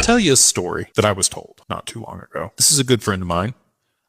tell you a story that I was told not too long ago. This is a good friend of mine.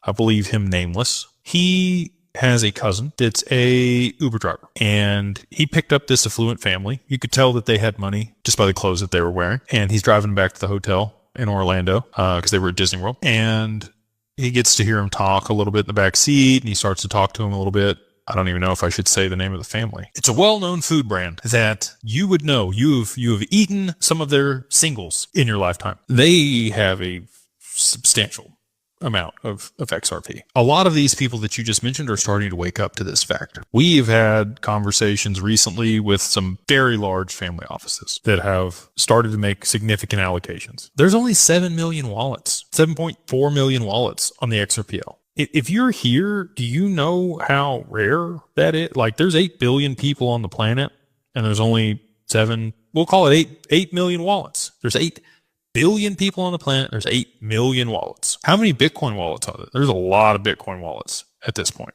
I believe him nameless. He has a cousin that's a Uber driver, and he picked up this affluent family. You could tell that they had money just by the clothes that they were wearing. And he's driving back to the hotel in Orlando because they were at Disney World. And he gets to hear him talk a little bit in the back seat, and he starts to talk to him a little bit. I don't even know if I should say the name of the family. It's a well-known food brand that you would know. You have eaten some of their singles in your lifetime. They have a substantial amount of XRP. A lot of these people that you just mentioned are starting to wake up to this fact. We've had conversations recently with some very large family offices that have started to make significant allocations. There's only 7 million wallets, 7.4 million wallets on the XRPL. If you're here, do you know how rare that is? Like, there's 8 billion people on the planet, and there's only 7, we'll call it 8 million wallets. There's 8 billion people on the planet. There's 8 million wallets. How many Bitcoin wallets are there? There's a lot of Bitcoin wallets at this point.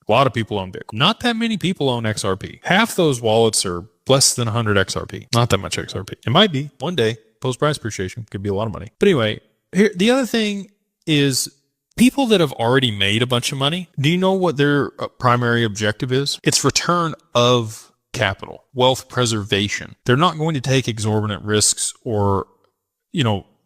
A lot of people own Bitcoin. Not that many people own XRP. Half those wallets are less than 100 XRP. Not that much XRP. It might be one day. Post price appreciation could be a lot of money. But anyway, here, the other thing is people that have already made a bunch of money. Do you know what their primary objective is? It's return of capital, wealth preservation. They're not going to take exorbitant risks or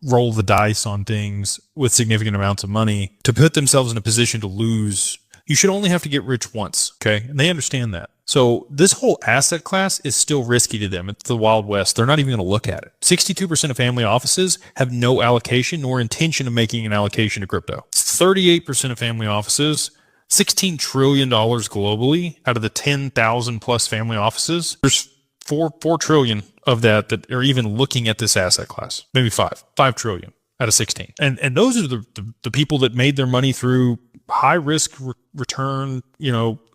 roll the dice on things with significant amounts of money to put themselves in a position to lose. You should only have to get rich once, okay? And they understand that. So this whole asset class is still risky to them. It's the Wild West. They're not even going to look at it. 62% of family offices have no allocation nor intention of making an allocation to crypto. 38% of family offices, $16 trillion globally out of the 10,000 plus family offices. There's 4 trillion of that are even looking at this asset class. Maybe 5 trillion out of 16. And those are the people that made their money through high risk return,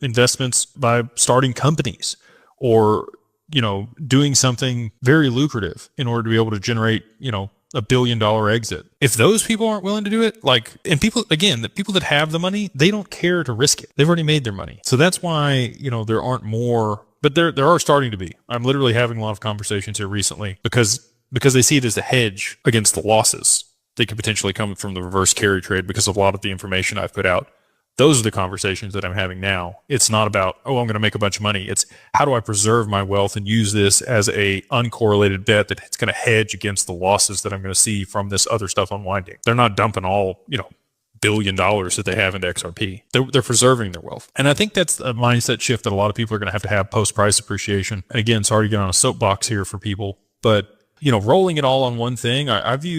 investments by starting companies or, doing something very lucrative in order to be able to generate, $1 billion exit. If those people aren't willing to do it, and people, again, the people that have the money, they don't care to risk it. They've already made their money. So that's why, there aren't more. But there are starting to be. I'm literally having a lot of conversations here recently because they see it as a hedge against the losses that could potentially come from the reverse carry trade because of a lot of the information I've put out. Those are the conversations that I'm having now. It's not about, I'm going to make a bunch of money. It's how do I preserve my wealth and use this as a uncorrelated bet that it's going to hedge against the losses that I'm going to see from this other stuff unwinding. They're not dumping all, $1 billion that they have into XRP. They're preserving their wealth. And I think that's a mindset shift that a lot of people are going to have post price appreciation. And again, sorry to get on a soapbox here for people, but rolling it all on one thing, I view